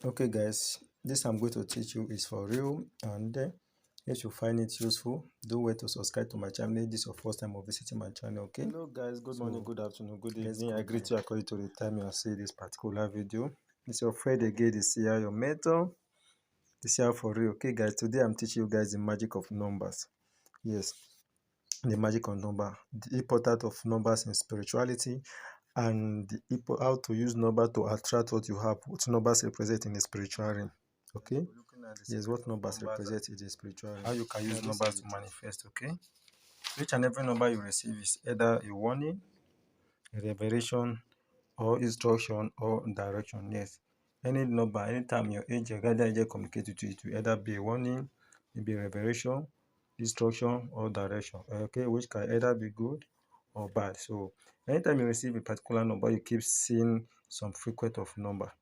Okay guys, this I'm going to teach you is for real, and if you find it useful, do wait to subscribe to my channel if this is your first time of visiting my channel. Okay, hello guys, good morning, good afternoon, good evening. I greet you according to the time you see this particular video. It's your friend again, the CR, your mentor, the CR for real. Okay guys, today I'm teaching you guys the magic of numbers. Yes, the magic of number, the importance of numbers in spirituality, and how to use number to attract what you have, what numbers represent in the spiritual realm. Okay, yes, what numbers represent in the spiritual realm, how you can use numbers to manifest. Okay, each and every number you receive is either a warning, a revelation, or instruction, or direction. Yes, any number, anytime your angel, guardian angel communicate with you, it will either be a warning, maybe a revelation, instruction, or direction. Okay, which can either be good or bad. So anytime you receive a particular number, you keep seeing some frequent of number,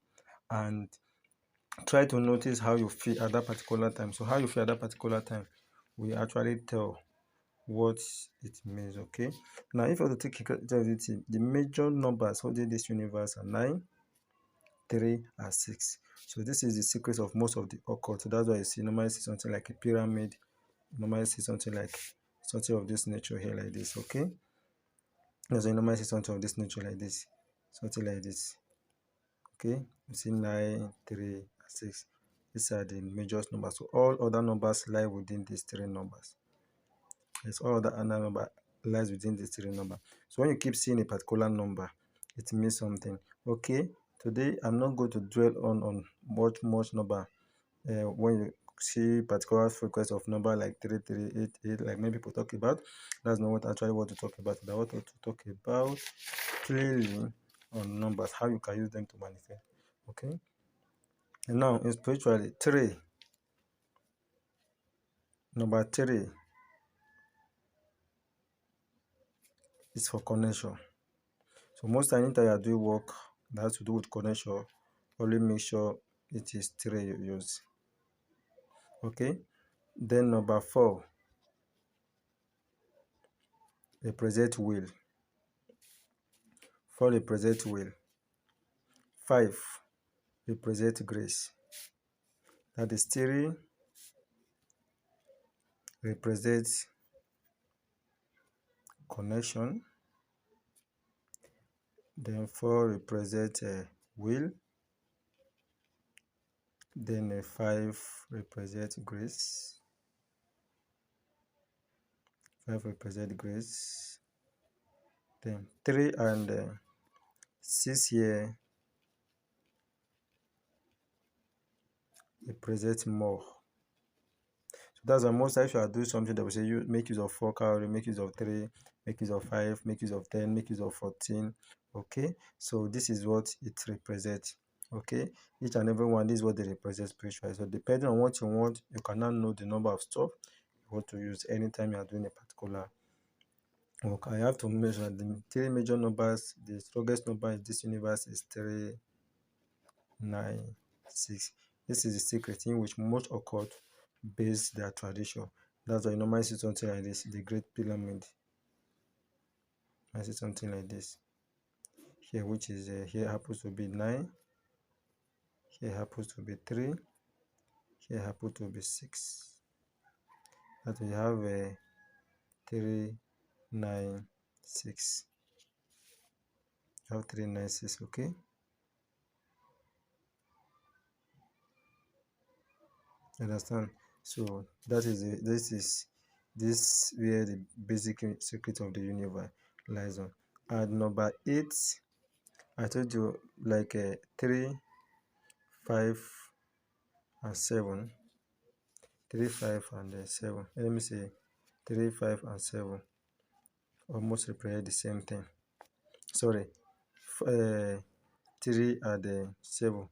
and try to notice how you feel at that particular time. So how you feel at that particular time will actually tell what it means. Okay, now if you have to take care of it, the major numbers holding this universe are 9, 3, and 6. So this is the secret of most of the occult. So that's why you see normally see something like a pyramid, normally see something like something of this nature here like this. Okay, there's a normally see something of this nature like this, something like this. Okay, you see 9, 3, and 6. These are the major numbers. So all other numbers lie within these three numbers. Yes, all other number lies within these three numbers. So when you keep seeing a particular number, it means something. Okay, today I'm not going to dwell on much number. When you see particular frequency of number like 3388, like many people talk about, that's not what actually want to talk about. I want to talk about clearly on numbers, how you can use them to manifest. Okay, and now in spiritually, number 3 is for connection. So most time anytime you are doing work that has to do with connection, only make sure it is 3 you use. Okay, then number 4 represent will. 4 represent will. 5 represent grace. That is 3 represents connection. Then 4 represent will. Then 5 represent grace. 5 represent grace. Then 3 and 6 here represent more. So that's why most times you are doing something that will say you make use of 4 calorie, make use of 3, make use of 5, make use of 10, make use of 14. Okay, so this is what it represents. Okay, each and every one, this is what they represent spiritually. So depending on what you want, you can now know the number of stuff you want to use anytime you are doing a particular work. I have to mention the 3 major numbers. The strongest number in this universe is 3, 9, 6. This is the secret in which most occult base their tradition. That's why you normally see something like this, the Great Pyramid. I see something like this here, which is here happens to be 9, here happens to be 3, here happens to be 6. That we have 3, 9, 6. You have 3, 9, 6. Okay. Understand? So that is this where the basic secret of the universe lies on. And number 8, I told you like 3, 5, and 7. 3, 5, and 7. Let me say 3, 5, and 7 almost represent the same thing. Sorry, 3 and 7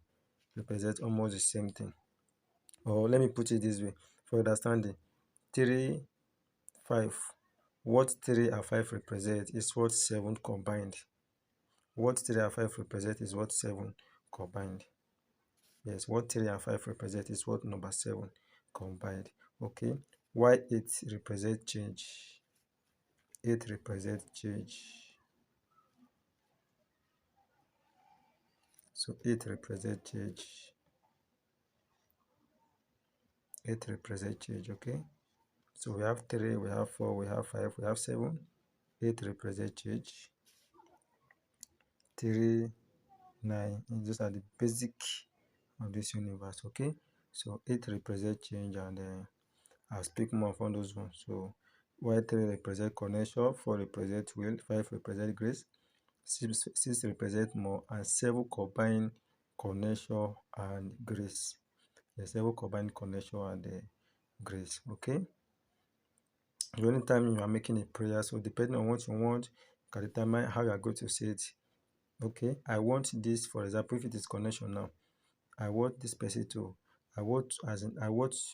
represent almost the same thing. Or let me put it this way for understanding. 3, 5. What 3 and 5 represent is what 7 combined. What 3 and 5 represent is what 7 combined. Yes, what 3 and 5 represent is what number 7 combined. Okay, why 8 represent change. 8 represent change. So 8 represent change. 8 represent change. Okay, so we have 3, we have 4, we have 5, we have 7. 8 represent change. 3, 9, and those are the basic of this universe. Okay, so 8 represent change, and I'll speak more on those ones. So while 3 represent connection, 4 represent will, 5 represent grace, 6 represent more, and 7 combine connection and grace. The 7 combine connection and grace. Okay, so anytime you are making a prayer, so depending on what you want, you can determine how you are going to say it. Okay, I want this, for example, if it is connection now, I want this person to, I want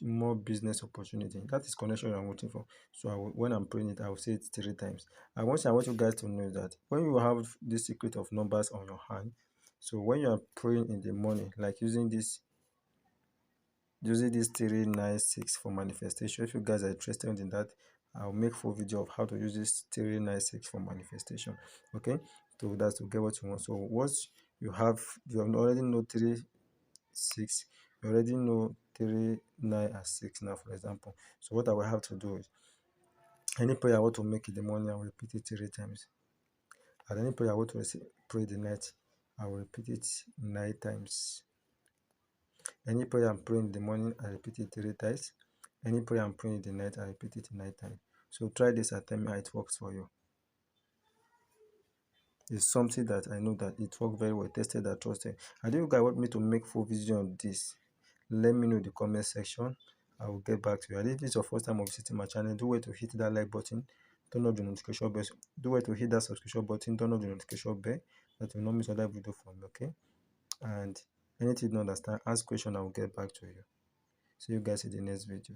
more business opportunity. That is connection I'm waiting for. So when I'm praying it, I will say it 3 times. And one thing I want you guys to know is that when you have this secret of numbers on your hand, so when you are praying in the morning, like using this 396 for manifestation, if you guys are interested in that, I'll make full video of how to use this 396 for manifestation. Okay, so that's to get what you want. So once you already know 3-6, you already know 3, 9, and 6 now, for example. So what I will have to do is, any prayer I want to make in the morning, I will repeat it 3 times. And any prayer I want to pray the night, I will repeat it 9 times. Any prayer I'm praying in the morning, I repeat it 3 times. Any prayer I'm praying in the night, I repeat it 9 times. So try this and tell me how it works for you. It's something that I know that it worked very well, tested and trusted. And if you guys want me to make full video on this, let me know in the comment section. I will get back to you. And if this is your first time of visiting my channel, do wait to hit that like button, turn on the notification bell. Do wait to hit that subscription button, turn on the notification bell, that you will not miss another video from me. Okay, and anything you don't understand, ask question, I will get back to you. See you guys in the next video.